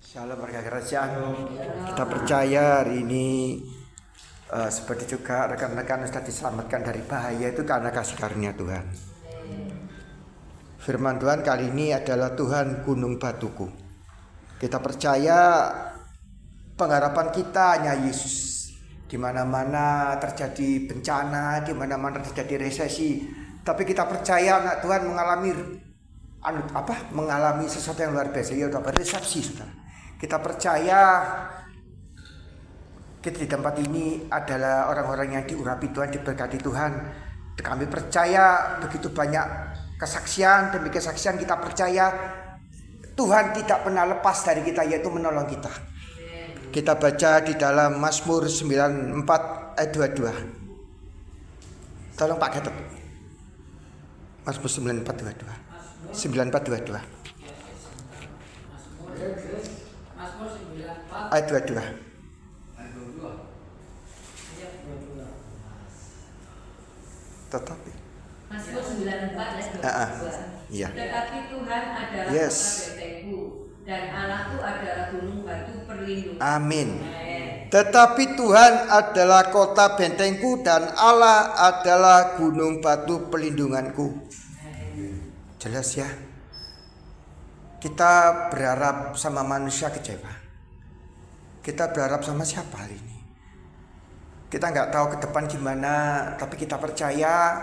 Shalom warga kerajaan. Kita percaya hari ini seperti juga rekan-rekan sudah diselamatkan dari bahaya itu karena kasih karunia Tuhan. Firman Tuhan kali ini adalah Tuhan gunung batuku. Kita percaya pengharapan kita hanya Yesus. Di mana-mana terjadi bencana, di mana-mana terjadi resesi, tapi kita percaya anak Tuhan mengalami sesuatu yang luar biasa, yaitu resepsi, saudara. Kita percaya kita di tempat ini adalah orang-orang yang diurapi Tuhan, diberkati Tuhan. Kami percaya begitu banyak kesaksian, demi kesaksian kita percaya Tuhan tidak pernah lepas dari kita, yaitu menolong kita. Kita baca di dalam Mazmur 94 ayat 22. Tolong Pak Gatot. Mazmur 94 22. 94 22. Ayat 22. Tetapi Mazmur 94 ayat 22. Iya. Tetapi Tuhan adalah Yes. kota bentengku dan Allahku adalah gunung batu perlindungan. Amin. Tetapi Tuhan adalah kota bentengku dan Allah adalah gunung batu perlindunganku. Jelas ya. Kita berharap sama manusia kecewa. Kita berharap sama siapa hari ini? Kita nggak tahu ke depan gimana, tapi kita percaya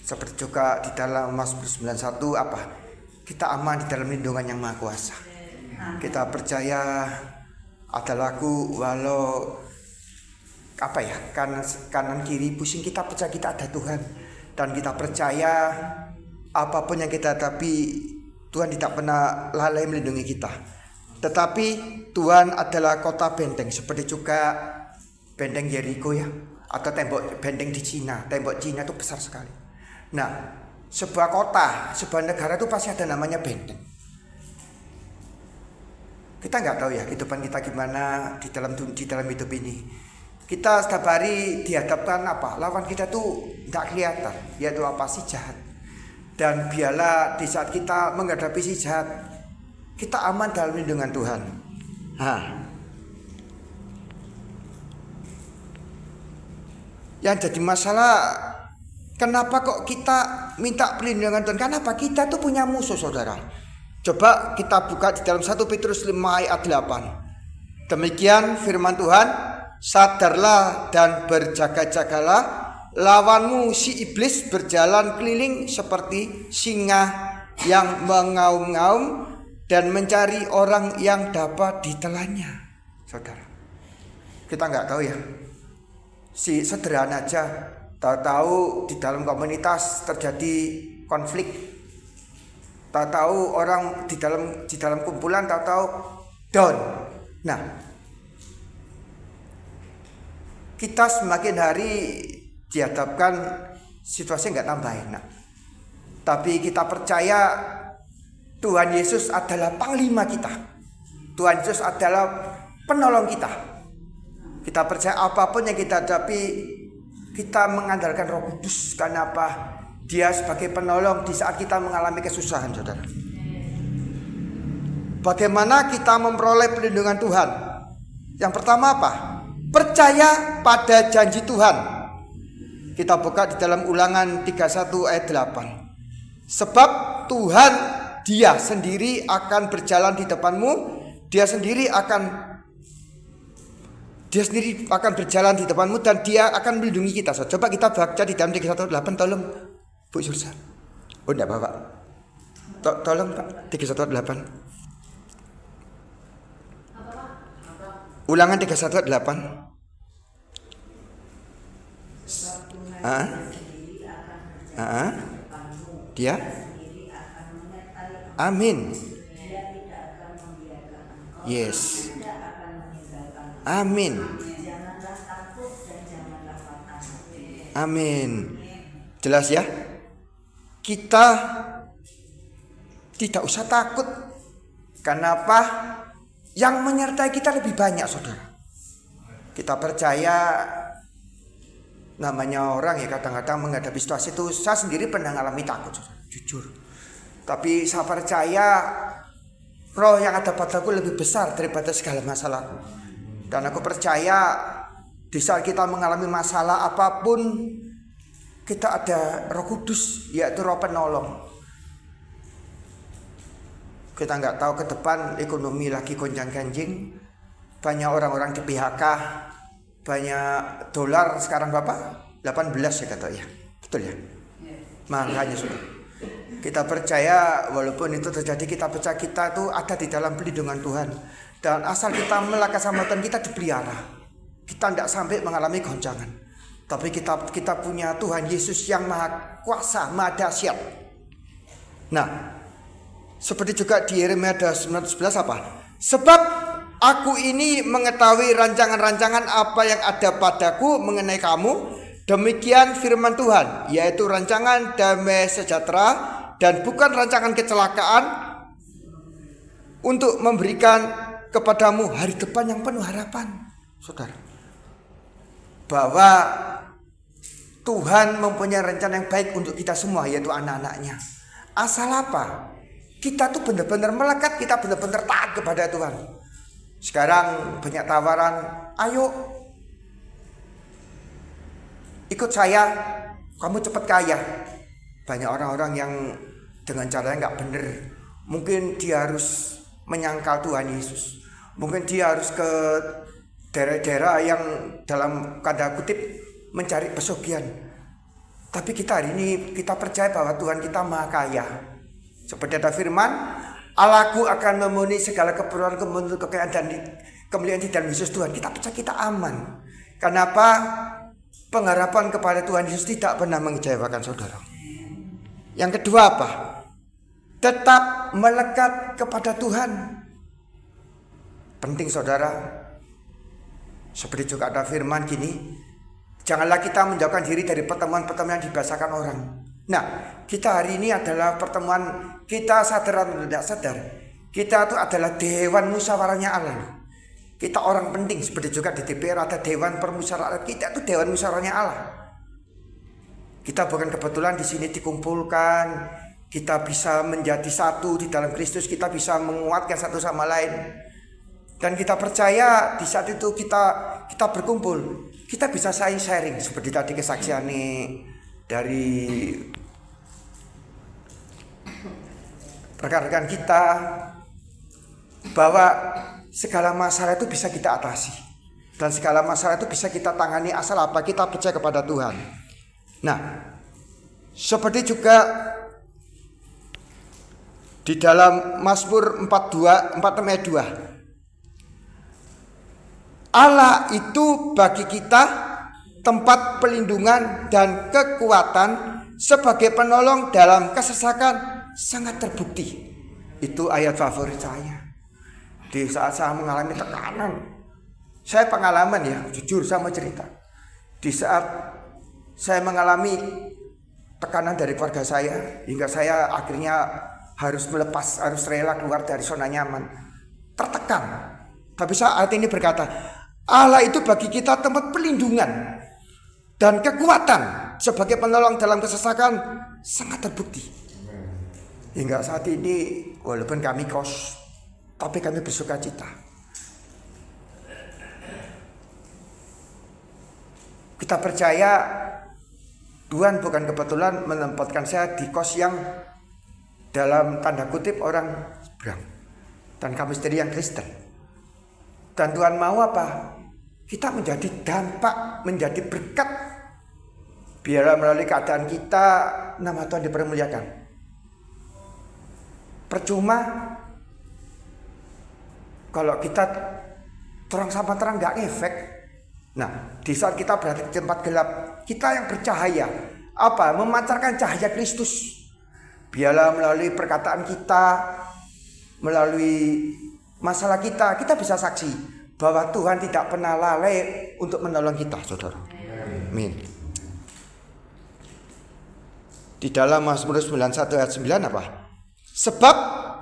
seperti juga di dalam Mazmur 91 kita aman di dalam lindungan yang Maha Kuasa. Kita percaya adalah walau kanan kiri pusing, kita percaya kita ada Tuhan, dan kita percaya apapun yang kita hadapi Tuhan tidak pernah lalai melindungi kita. Tetapi Tuhan adalah kota benteng, seperti juga benteng Yeriko ya, atau tembok benteng di Cina. Tembok Cina itu besar sekali. Nah, sebuah kota, sebuah negara itu pasti ada namanya benteng. Kita nggak tahu ya kehidupan kita gimana di dalam hidup ini. Kita setiap hari dihadapkan lawan kita tuh nggak kelihatan, yaitu si jahat. Dan biarlah di saat kita menghadapi si jahat, kita aman dalam lindungan Tuhan. Yang jadi masalah, kenapa kok kita minta perlindungan Tuhan? Kenapa? Kita tuh punya musuh, saudara. Coba kita buka di dalam 1 Petrus 5 ayat 8. Demikian firman Tuhan, sadarlah dan berjaga-jagalah. Lawanmu si iblis berjalan keliling seperti singa yang mengaum-ngaum dan mencari orang yang dapat ditelannya. Saudara, kita nggak tahu ya. Si sederhana aja, tahu-tahu di dalam komunitas terjadi konflik. Tahu-tahu orang di dalam kumpulan tahu-tahu down. Nah, kita semakin hari dihadapkan situasi nggak tambah enak. Tapi kita percaya Tuhan Yesus adalah panglima kita. Tuhan Yesus adalah penolong kita. Kita percaya apapun yang kita hadapi, kita mengandalkan Roh Kudus. Karena Dia sebagai penolong di saat kita mengalami kesusahan, saudara. Bagaimana kita memperoleh perlindungan Tuhan? Yang pertama percaya pada janji Tuhan. Kita buka di dalam Ulangan 31 ayat 8. Sebab Tuhan Dia sendiri akan berjalan di depanmu, Dia sendiri akan berjalan di depanmu dan Dia akan melindungi kita. Coba kita baca di dalam 31 ayat 8, tolong Bu Sursa. Oh enggak Bapak. Tolong Pak, 31 ayat 8. Ulangan 31 ayat 8. Dia amin. Yes. Amin. Amin. Jelas ya? Kita tidak usah takut. Kenapa? Yang menyertai kita lebih banyak, saudara. Kita percaya, namanya orang ya kadang-kadang menghadapi situasi itu, saya sendiri pernah mengalami takut, saudara. Jujur. Tapi saya percaya roh yang ada padaku lebih besar daripada segala masalahku. Dan aku percaya di saat kita mengalami masalah apapun, kita ada Roh Kudus, yaitu Roh Penolong. Kita nggak tahu ke depan ekonomi lagi gonjang-ganjing, banyak orang-orang di PHK, banyak dolar sekarang Bapak 18 ya kata ya, betul ya? Makanya sudah kita percaya walaupun itu terjadi, kita percaya kita itu ada di dalam pelindungan Tuhan. Dan asal kita melekat sama Tuhan, kita dipelihara. Kita tidak sampai mengalami goncangan. Tapi kita punya Tuhan Yesus yang maha kuasa, maha dahsyat. Nah, seperti juga di Yeremia 19:11 apa? Sebab aku ini mengetahui rancangan-rancangan apa yang ada padaku mengenai kamu. Demikian firman Tuhan, yaitu rancangan damai sejahtera dan bukan rancangan kecelakaan, untuk memberikan kepadamu hari depan yang penuh harapan. Saudara, bahwa Tuhan mempunyai rencana yang baik untuk kita semua, yaitu anak-anaknya. Asal apa? Kita tuh benar-benar melekat, kita benar-benar taat kepada Tuhan. Sekarang banyak tawaran, ayo ikut saya, kamu cepat kaya. Banyak orang-orang yang dengan caranya nggak benar. Mungkin dia harus menyangkal Tuhan Yesus. Mungkin dia harus ke daerah-daerah yang dalam tanda kutip mencari pesugihan. Tapi kita hari ini kita percaya bahwa Tuhan kita maha kaya. Seperti ada firman, Allahku akan memenuhi segala keperluan, kekayaan dan kemuliaan di dalam Yesus Tuhan. Kita percaya kita aman. Kenapa? Pengharapan kepada Tuhan Yesus tidak pernah mengecewakan saudara. Yang kedua apa? Tetap melekat kepada Tuhan. Penting saudara. Seperti juga ada firman gini, janganlah kita menjauhkan diri dari pertemuan-pertemuan yang dibiasakan orang. Nah, kita hari ini adalah pertemuan, kita sadar atau tidak sadar, kita itu adalah dewan musyawarahnya Allah. Kita orang penting, seperti juga di DPR ada dewan permusyawarah. Kita itu dewan musyawarahnya Allah. Kita bukan kebetulan di sini dikumpulkan, kita bisa menjadi satu di dalam Kristus, kita bisa menguatkan satu sama lain. Dan kita percaya di saat itu kita berkumpul, kita bisa saling sharing seperti tadi kesaksian dari rekan-rekan kita, bahwa segala masalah itu bisa kita atasi dan segala masalah itu bisa kita tangani asal apa? Kita percaya kepada Tuhan. Nah, seperti juga di dalam Mazmur 4 ayat 2, Allah itu bagi kita tempat pelindungan dan kekuatan sebagai penolong dalam kesesakan sangat terbukti. Itu ayat favorit saya. Di saat saya mengalami tekanan, saya pengalaman ya, jujur saya mau cerita. Di saat saya mengalami tekanan dari keluarga saya, hingga saya akhirnya harus rela keluar dari zona nyaman, tertekan. Tapi saat ini berkata, Allah itu bagi kita tempat pelindungan dan kekuatan sebagai penolong dalam kesesakan sangat terbukti. Hingga saat ini walaupun kami kos, tapi kami bersuka cita. Kita percaya Tuhan bukan kebetulan menempatkan saya di kos yang dalam tanda kutip orang seberang, dan kami sendiri yang Kristen. Dan Tuhan mau apa? Kita menjadi dampak, menjadi berkat. Biarlah melalui keadaan kita nama Tuhan dipermuliakan. Percuma kalau kita terang sama terang gak efek. Nah, di saat kita berada di tempat gelap, kita yang bercahaya apa? Memancarkan cahaya Kristus. Biarlah melalui perkataan kita, melalui masalah kita bisa saksi bahwa Tuhan tidak pernah lalai untuk menolong kita, saudara. Amin. Di dalam Mazmur 91 ayat 9 apa? Sebab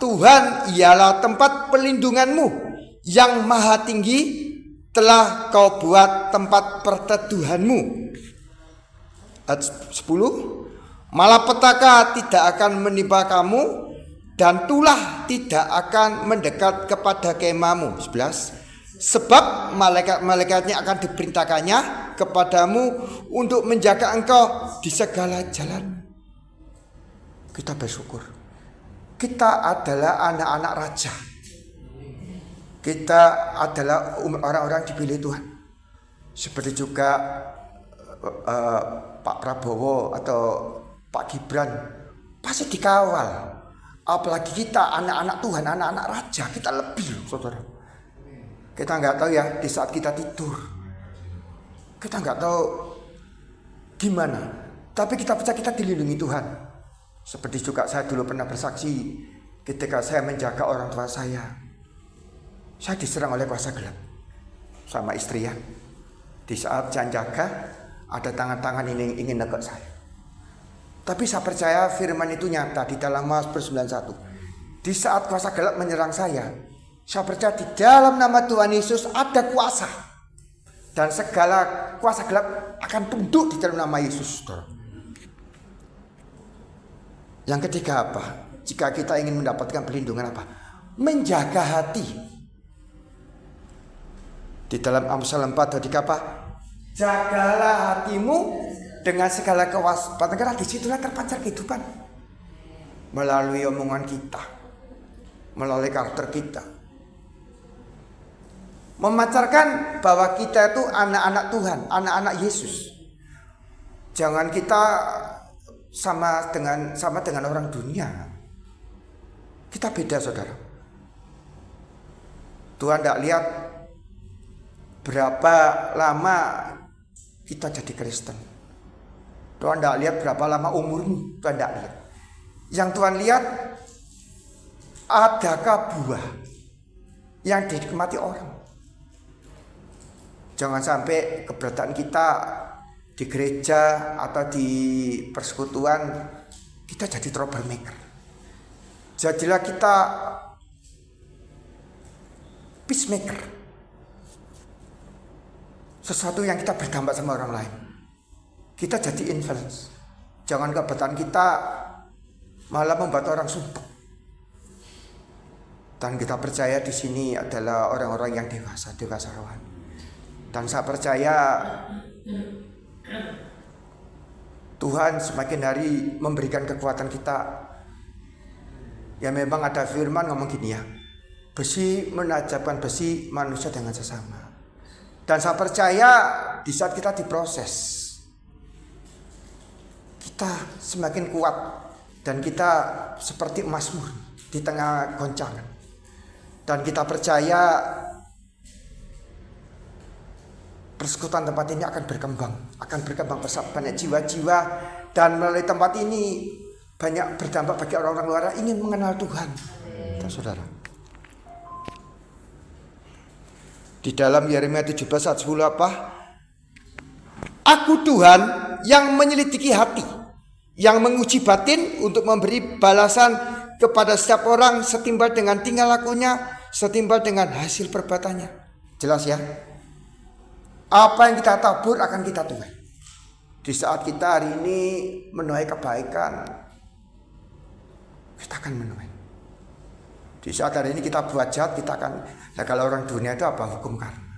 Tuhan ialah tempat pelindunganmu yang maha tinggi, telah kau buat tempat perteduhanmu. Ayat 10, malapetaka tidak akan menimpa kamu, dan tulah tidak akan mendekat kepada kemahmu. 11. Sebab malaikat-malaikatnya akan diperintahkannya kepadamu untuk menjaga engkau di segala jalan. Kita bersyukur. Kita adalah anak-anak raja. Kita adalah orang-orang dipilih Tuhan. Seperti juga Pak Prabowo atau Pak Gibran pasti dikawal. Apalagi kita anak-anak Tuhan, anak-anak raja, kita lebih loh, saudara. Kita nggak tahu ya di saat kita tidur, kita nggak tahu gimana. Tapi kita percaya kita dilindungi Tuhan. Seperti juga saya dulu pernah bersaksi ketika saya menjaga orang tua saya diserang oleh kuasa gelap sama istri ya. Di saat saya jaga, ada tangan-tangan ini ingin negur saya. Tapi saya percaya firman itu nyata di dalam Mazmur 91. Di saat kuasa gelap menyerang saya percaya di dalam nama Tuhan Yesus ada kuasa. Dan segala kuasa gelap akan tunduk di dalam nama Yesus. Yang ketiga apa? Jika kita ingin mendapatkan perlindungan apa? Menjaga hati. Di dalam Amsal 4 tadi apa? Jagalah hatimu dengan segala kewaspadaan, karena disitulah terpancar kehidupan. Melalui omongan kita, melalui karakter kita, memancarkan bahwa kita itu anak-anak Tuhan, anak-anak Yesus. Jangan kita sama dengan orang dunia. Kita beda, saudara. Tuhan tidak lihat berapa lama kita jadi Kristen. Tuhan tidak lihat berapa lama umurmu. Tuhan tidak lihat. Yang Tuhan lihat, adakah buah yang dinikmati orang. Jangan sampai keberadaan kita di gereja atau di persekutuan kita jadi troublemaker. Jadilah kita peacemaker. Sesuatu yang kita berdampak sama orang lain. Kita jadi influence. Jangan keberadaan kita malah membuat orang sumpah. Dan kita percaya di sini adalah orang-orang yang dewasa rohani. Dan saya percaya Tuhan semakin hari memberikan kekuatan kita. Ya memang ada firman ngomong gini ya, besi menajamkan besi, manusia dengan sesama. Dan saya percaya di saat kita diproses, kita semakin kuat. Dan kita seperti emas murni di tengah goncangan. Dan kita percaya persekutuan tempat ini akan berkembang pesat, banyak jiwa-jiwa, dan melalui tempat ini banyak berdampak bagi orang-orang luar yang ingin mengenal Tuhan. Dan saudara, di dalam Yeremia 17 ayat 10 apa? Aku Tuhan yang menyelidiki hati, yang menguji batin untuk memberi balasan kepada setiap orang setimbal dengan tingkah lakunya, setimbal dengan hasil perbuatannya. Jelas ya? Apa yang kita tabur akan kita tuai. Di saat kita hari ini menuai kebaikan, kita akan menuai. Di saat hari ini kita buat jahat, kita akan. Nah, kalau orang dunia itu apa? Hukum karma.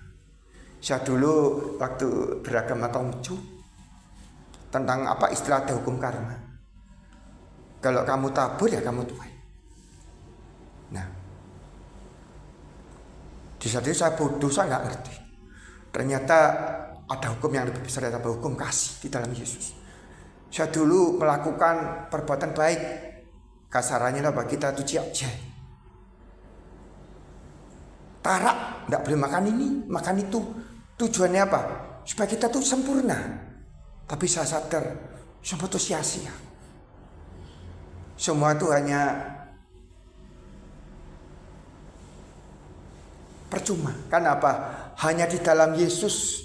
Saya dulu waktu beragama Konghucu tentang apa istilah ada hukum karma. Kalau kamu tabur ya kamu tuai. Nah, di saat itu saya bodoh, saya nggak ngerti. Ternyata ada hukum yang lebih besar daripada hukum kasih di dalam Yesus. Saya dulu melakukan perbuatan baik, kasarannya lah bagi kita itu ciak-ciak. Tarak, tidak boleh makan ini, makan itu. Tujuannya apa? Supaya kita tuh sempurna. Tapi saya sadar, semua itu sia-sia. Semua itu hanya percuma. Karena apa? Hanya di dalam Yesus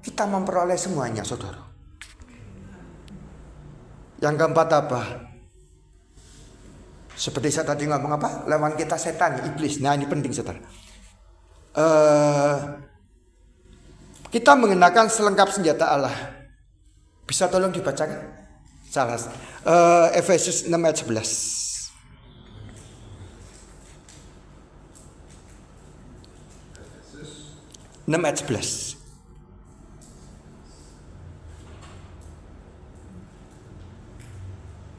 kita memperoleh semuanya, saudara. Yang keempat apa? Seperti saya tadi ngomong apa? Lawan kita setan, iblis. Nah ini penting, saudara. Kita mengenakan selengkap senjata Allah. Bisa tolong dibacakan? Salah. Efesus 6 ayat 11. 6 ayat 11.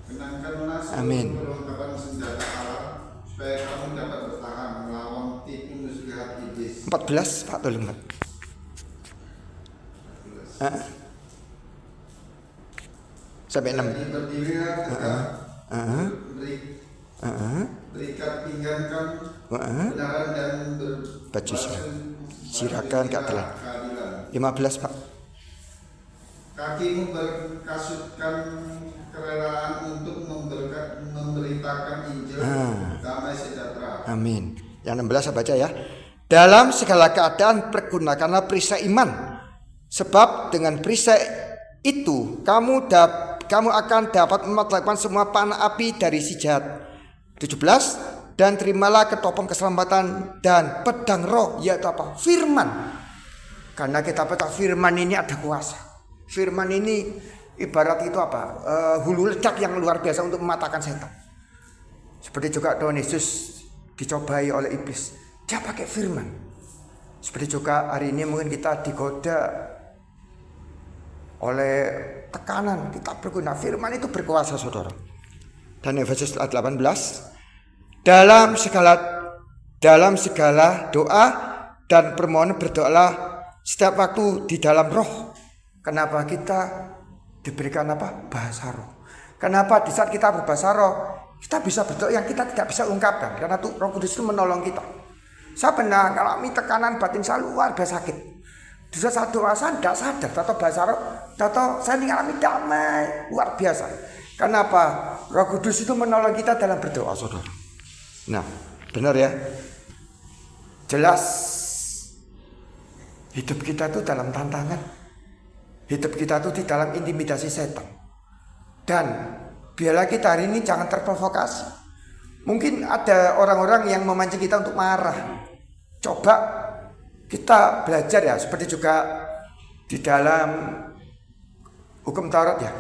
Kenakanlah seluruh Amin. perlengkapan senjata Allah supaya kamu dapat bertahan melawan tipu muslihat iblis. 14 Pak tolong Pak. Sampai 6. Jadi berdirilah tegak, berikat pinggangkan kebenaran dan Baju sirakan keadilan. 15 Pak. Kakimu berkasutkan kerelaan untuk memberitakan Injil damai sejahtera. Amin. Yang 16 saya baca ya. Dalam segala keadaan pergunakanlah perisai iman. Sebab dengan perisai itu kamu akan dapat memadamkan semua panah api dari si jahat. 17. Dan terimalah ketopong keselamatan dan pedang roh, yaitu apa? Firman. Karena kita tahu firman ini ada kuasa. Firman ini ibarat itu apa? Hulu ledak yang luar biasa untuk mematahkan setan. Seperti juga Tuhan Yesus dicobai oleh iblis, dia pakai firman. Seperti juga hari ini mungkin kita digoda oleh tekanan, kita berguna firman itu berkuasa saudara. Dan Efesus 18, dalam segala doa dan permohonan berdoalah setiap waktu di dalam roh. Kenapa kita diberikan apa? Bahasa roh. Kenapa di saat kita berbahasa roh kita bisa berdoa yang kita tidak bisa ungkapkan? Karena tuh Roh Kudus itu menolong kita. Saya pernah mengalami tekanan batin saya luar biasa sakit. Di saat saya doa saya tidak sadar, atau bahasa roh, atau saya mengalami damai luar biasa. Kenapa? Roh Kudus itu menolong kita dalam berdoa, saudara. Nah, benar ya. Jelas hidup kita itu dalam tantangan. Hidup kita itu di dalam intimidasi setan. Dan biarlah kita hari ini jangan terprovokasi. Mungkin ada orang-orang yang memancing kita untuk marah. Coba kita belajar ya, seperti juga di dalam hukum Taurat ya.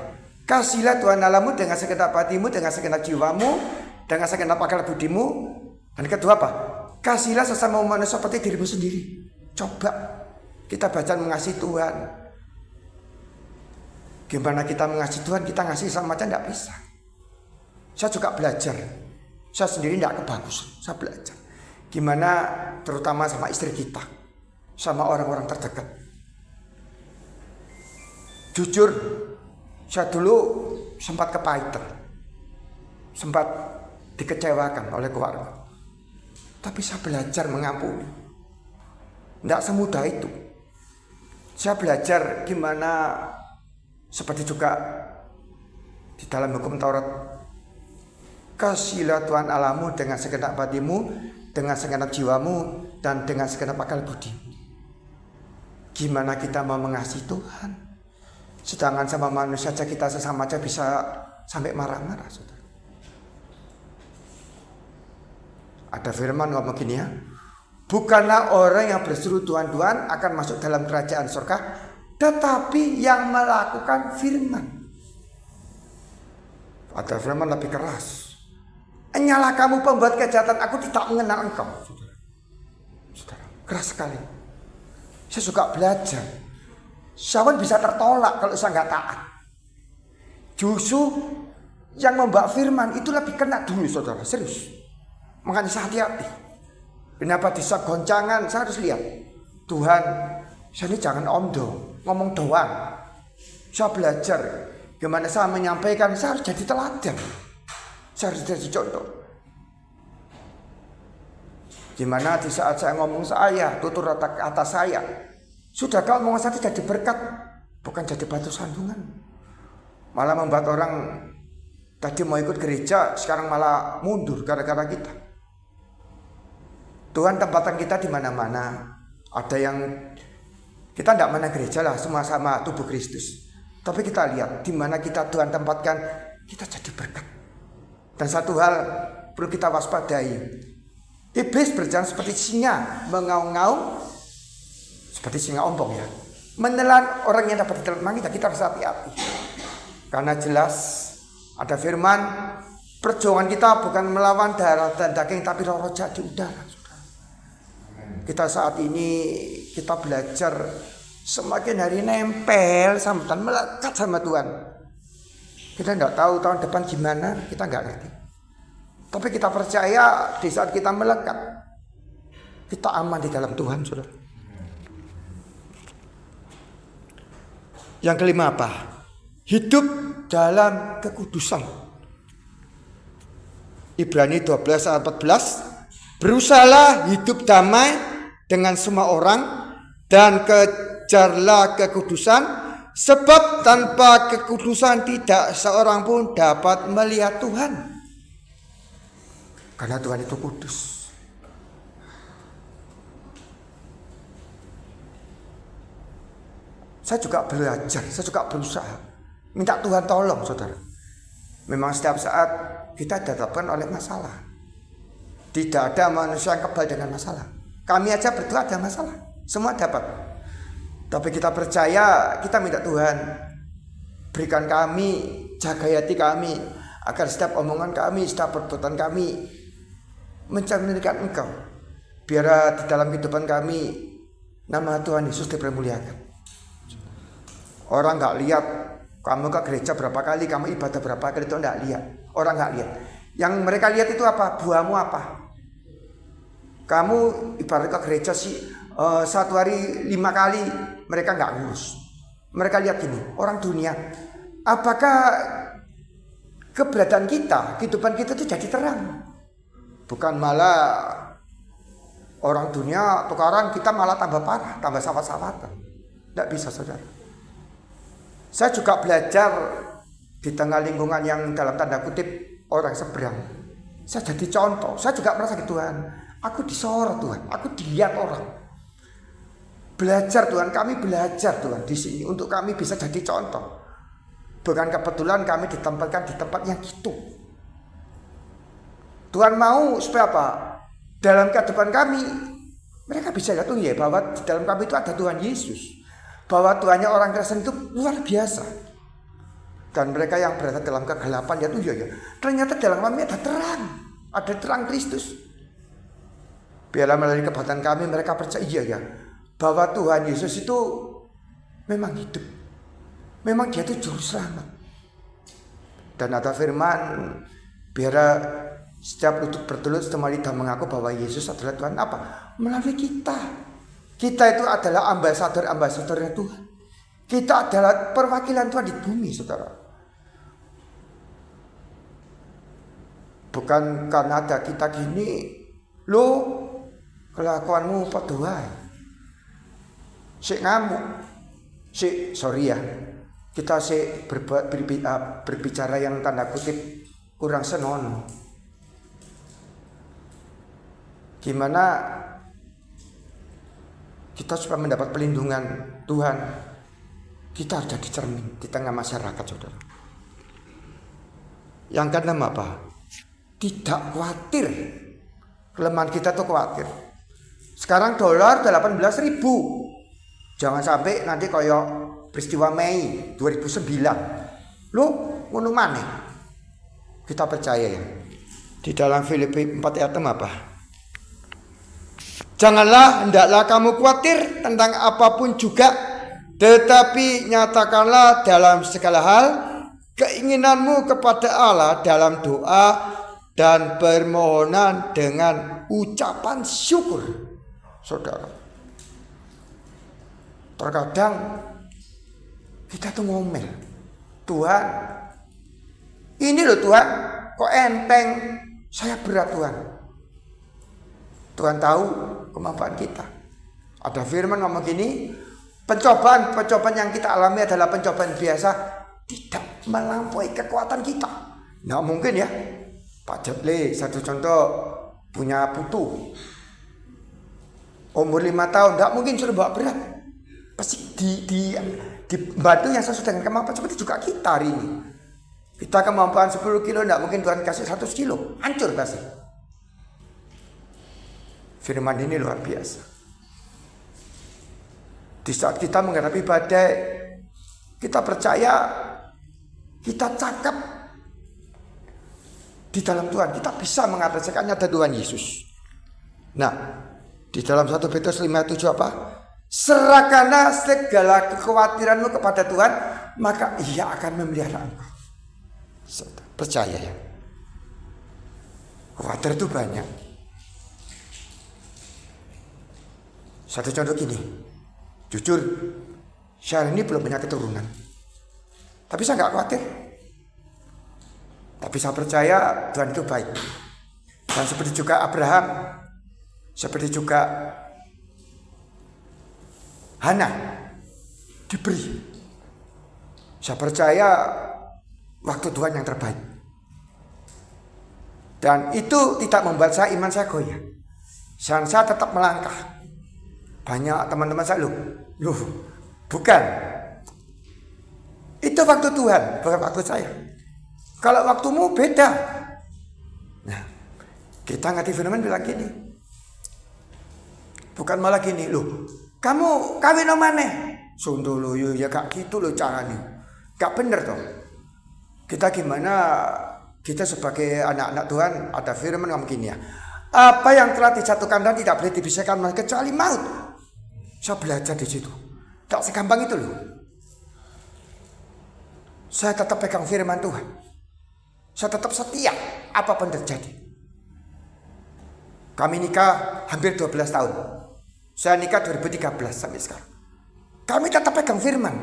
Kasihlah Tuhan Allahmu dengan segenap hatimu, dengan segenap jiwamu, dengan segenap akal budimu. Dan kedua apa? Kasihlah sesama manusia seperti dirimu sendiri. Coba kita baca mengasihi Tuhan. Gimana kita mengasihi Tuhan, kita ngasih sama aja tidak bisa. Saya juga belajar. Saya sendiri tidak kebagusan. Saya belajar. Gimana terutama sama istri kita, sama orang-orang terdekat. Jujur, saya dulu sempat kepahitan, sempat dikecewakan oleh keluarga. Tapi saya belajar mengampuni. Tidak semudah itu. Saya belajar gimana, seperti juga di dalam hukum Taurat, kasihlah Tuhan Allahmu dengan segenap hatimu, dengan segenap jiwamu, dan dengan segenap akal budi. Gimana kita mau mengasihi Tuhan, sedangkan sama manusia saja kita sesama aja bisa sampai marah-marah, saudara. Ada firman ngomong gini ya, bukanlah orang yang berseru Tuhan Tuhan akan masuk dalam kerajaan surga, tetapi yang melakukan firman. Ada firman lebih keras. Hanyalah kamu pembuat kejahatan, aku tidak mengenal engkau. Saudara, keras sekali. Saya suka belajar. Saya bisa tertolak kalau saya nggak taat. Justru yang membawa firman itu lebih kena dulu, saudara. Serius. Makanya saya hati-hati. Kenapa di saat goncangan saya harus lihat. Tuhan, saya ini jangan omdo, ngomong doang. Saya belajar gimana saya menyampaikan, saya harus jadi teladan. Saya harus jadi contoh. Gimana di saat saya ngomong saya, tutur kata saya, sudah kau ngomong saya tidak diberkat, bukan jadi batu sandungan. Malah membuat orang tadi mau ikut gereja, sekarang malah mundur gara-gara kita. Tuhan tempatan kita di mana-mana. Ada yang kita tidak mana gereja lah, semua sama tubuh Kristus. Tapi kita lihat di mana kita Tuhan tempatkan, kita jadi berkat. Dan satu hal perlu kita waspadai. Iblis berjalan seperti singa, mengaum-ngaum seperti singa ompong ya. Menelan orang yang dapat ditelan kita harus hati-hati. Karena jelas ada firman, perjuangan kita bukan melawan darah dan daging, tapi roh-roh jahat di udara. Kita saat ini kita belajar semakin hari nempel sama Tuhan, melekat sama Tuhan. Kita nggak tahu tahun depan gimana, kita nggak ngerti. Tapi kita percaya di saat kita melekat, kita aman di dalam Tuhan, saudara. Yang kelima apa? Hidup dalam kekudusan. Ibrani 12 ayat 14. Berusahalah hidup damai dengan semua orang dan kejarlah kekudusan, sebab tanpa kekudusan tidak seorang pun dapat melihat Tuhan. Karena Tuhan itu kudus. Saya juga belajar, saya juga berusaha minta Tuhan tolong, saudara. Memang setiap saat kita dihadapkan oleh masalah. Tidak ada manusia yang kebal dengan masalah. Kami aja berdua ada masalah, semua dapat. Tapi kita percaya, kita minta Tuhan berikan kami, jaga hati kami, agar setiap omongan kami, setiap perbuatan kami mencerminkan Engkau. Biar di dalam kehidupan kami nama Tuhan Yesus dipermuliakan. Orang nggak lihat kamu ke gereja berapa kali, kamu ibadah berapa kali, itu nggak lihat. Orang nggak lihat. Yang mereka lihat itu apa? Buahmu apa? Kamu ibarat ke gereja sih 1 hari 5 kali, mereka nggak ngurus. Mereka lihat gini, orang dunia. Apakah keberadaan kita, kehidupan kita itu jadi terang? Bukan malah orang dunia tukaran, kita malah tambah parah, tambah sawat-sawatan. Nggak bisa, saudara. Saya juga belajar di tengah lingkungan yang dalam tanda kutip orang seberang. Saya jadi contoh. Saya juga merasa gitu, Tuhan, aku disorot Tuhan, aku dilihat orang. Belajar Tuhan, kami belajar Tuhan di sini untuk kami bisa jadi contoh. Bukan kebetulan kami ditempatkan di tempat yang gitu. Tuhan mau supaya apa? Dalam kehidupan kami mereka bisa lihat ya bahwa di dalam kami itu ada Tuhan Yesus. Bahwa Tuhannya orang Kristen itu luar biasa. Dan mereka yang berada dalam kegelapan ya ternyata dalam kami ada terang. Ada terang Kristus. Biarlah melalui kebaikan kami mereka percaya bahwa Tuhan Yesus itu memang hidup. Memang dia itu juru selamat. Dan ada firman, biar setiap lutut bertelut, semua lidah mengaku bahwa Yesus adalah Tuhan. Apa? Melalui kita. Kita itu adalah ambasador-ambasadornya Tuhan. Kita adalah perwakilan Tuhan di bumi, saudara. Bukan karena ada kita gini, lo kelakuanmu padha wae. Sik ngamuk, sorry ya, kita berbicara yang tanda kutip kurang senonoh. Gimana kita supaya mendapat pelindungan Tuhan, kita harus jadi cermin di tengah masyarakat, saudara. Yang keenam apa? Tidak khawatir. Kelemahan kita tuh khawatir. Sekarang dolar 18.000. Jangan sampai nanti kayak peristiwa Mei 2009. Lu ngono maneh. Kita percaya ya. Di dalam Filipi 4 ayat 6 apa? Janganlah, hendaklah kamu khawatir tentang apapun juga, tetapi nyatakanlah dalam segala hal keinginanmu kepada Allah dalam doa dan permohonan dengan ucapan syukur. Saudara, terkadang kita tuh ngomel, Tuhan, ini loh Tuhan, kok enteng, saya berat Tuhan. Tuhan tahu kemampuan kita. Ada firman ngomong gini, pencobaan yang kita alami adalah pencobaan biasa, tidak melampaui kekuatan kita. Nah mungkin ya, Pak Jeble satu contoh punya putu umur 5 tahun, tidak mungkin suruh bawa berat. Pasti dibantu yang sesuai dengan kemampuan. Seperti juga kita hari ini. Kita kemampuan 10 kilo, tidak mungkin Tuhan kasih 100 kilo, hancur pasti. Firman ini luar biasa. Di saat kita menghadapi badai, kita percaya, kita cakap di dalam Tuhan. Kita bisa mengatasikannya ada Tuhan Yesus. Nah, di dalam 1 Petrus 5:7 apa? Serahkanlah segala kekhawatiranmu kepada Tuhan, maka Ia akan memelihara engkau. Percaya ya. Khawatir itu banyak. Satu contoh gini, jujur, saya ini belum punya keturunan, tapi saya nggak khawatir. Tapi saya percaya Tuhan itu baik. Dan seperti juga Abraham, seperti juga Hana diberi. Saya percaya waktu Tuhan yang terbaik. Dan itu tidak membuat saya iman saya goyah. Dan saya tetap melangkah. Banyak teman-teman saya, loh, bukan. Itu waktu Tuhan, bukan waktu saya. Kalau waktumu beda. Nah, kita ngerti firman bilang gini. Bukan malah gini, loh, kamu kawin sama maneh. Sunduh lo, ya gak gitu loh caranya. Gak bener toh. Kita gimana, kita sebagai anak-anak Tuhan, ada firman ngomong gini ya. Apa yang telah dijatuhkan dan tidak boleh dipisahkan kecuali maut. Saya belajar di situ. Tak segampang itu loh. Saya tetap pegang firman Tuhan. Saya tetap setia apapun terjadi. Kami nikah hampir 12 tahun. Saya nikah 2013 sampai sekarang. Kami tetap pegang firman.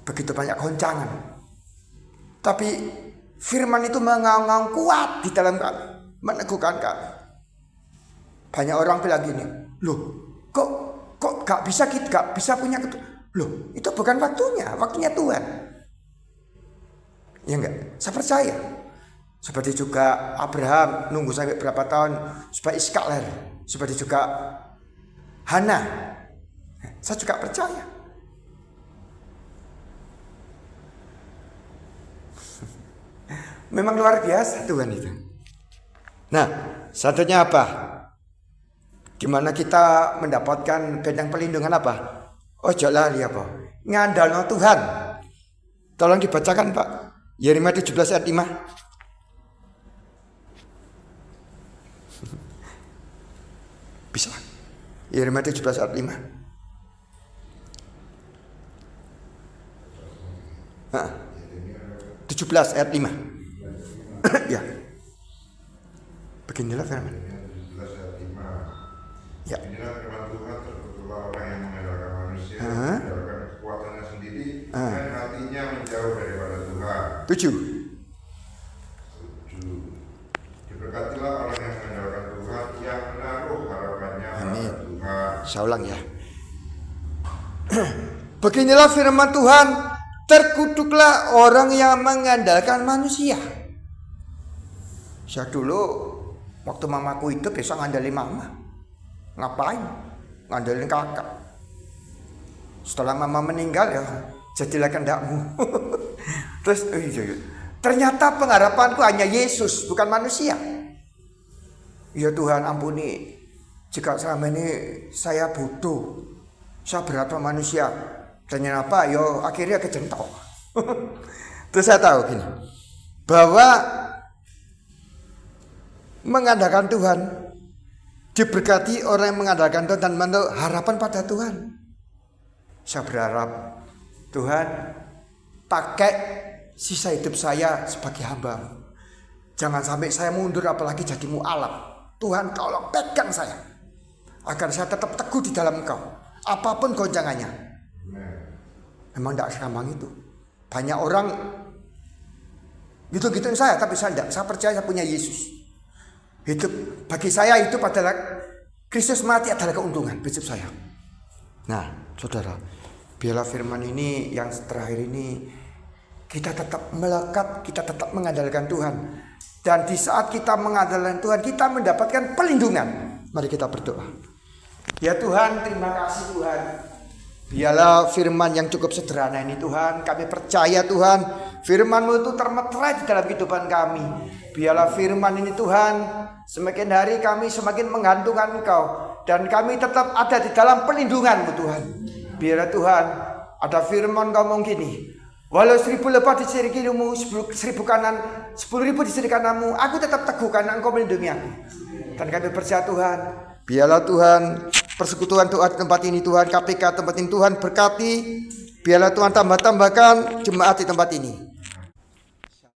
Begitu banyak goncangan. Tapi firman itu mengaung-ngaung kuat di dalam kami. Meneguhkan kami. Banyak orang bilang gini, loh, kok gak bisa gitu, gak bisa punya loh, itu bukan waktunya Tuhan. Ya enggak, saya percaya. Seperti juga Abraham nunggu sampai berapa tahun supaya Ishak lahir. Seperti juga Hana, saya juga percaya. Memang luar biasa Tuhan itu. Nah, satunya apa? Gimana kita mendapatkan benteng perlindungan apa? Ojo lali apa? Ngandalno Tuhan. Tolong dibacakan Pak. Yeremia 17 ayat 5. Bisa. Yeremia 17 ayat 5. Nah, 17 ayat 5. Ya. Beginilah firman. Ya. Inilah firman Tuhan, terkutuklah orang yang mengandalkan manusia, mengandalkan kekuatannya sendiri, dan hatinya menjauh daripada Tuhan. 7. Diberkatilah orang yang mengandalkan Tuhan, yang menaruh harapannya pada Tuhan. Saya ulang ya. Beginilah firman Tuhan, terkutuklah orang yang mengandalkan manusia. Saya dulu waktu mamaku hidup bisa ngandalin mama. Ngapain? Ngandalin kakak. Setelah mama meninggal ya jadilah kehendakmu. Terus ternyata pengharapanku hanya Yesus, bukan manusia. Ya Tuhan ampuni jika selama ini saya butuh, saya berat sama manusia. Ternyata yo akhirnya kejentok. Terus saya tahu gini, bahwa mengandalkan Tuhan, diberkati orang yang mengandalkan Tuhan dan menaruh harapan pada Tuhan. Saya berharap Tuhan pakai sisa hidup saya sebagai hamba. Jangan sampai saya mundur apalagi jadi mu'alaf. Tuhan tolong pegang saya agar saya tetap teguh di dalam Engkau apapun goncangannya. Memang tidak segampang itu. Banyak orang gitu-gituin saya, tapi saya tidak. Saya percaya saya punya Yesus. Hidup bagi saya hidup adalah Kristus, mati adalah keuntungan hidup saya. Nah, saudara, biarlah firman ini yang terakhir ini kita tetap melekat, kita tetap mengandalkan Tuhan. Dan di saat kita mengandalkan Tuhan, kita mendapatkan perlindungan. Mari kita berdoa. Ya Tuhan, terima kasih Tuhan. Biarlah firman yang cukup sederhana ini Tuhan, kami percaya Tuhan, firman-Mu itu termeterai di dalam kehidupan kami. Biarlah firman ini Tuhan, semakin hari kami semakin menggantungkan Engkau, dan kami tetap ada di dalam perlindungan-Mu Tuhan. Biarlah Tuhan, ada firman ngomong gini, walau 1000 lepas di sisi kirimu, 10.000 kanan, 10.000 di sisi kananmu, aku tetap teguh karena Engkau melindungi aku. Dan kami percaya Tuhan, biarlah Tuhan persekutuan doa di tempat ini Tuhan, KPK tempat ini Tuhan berkati. Biarlah Tuhan tambah-tambahkan jemaat di tempat ini.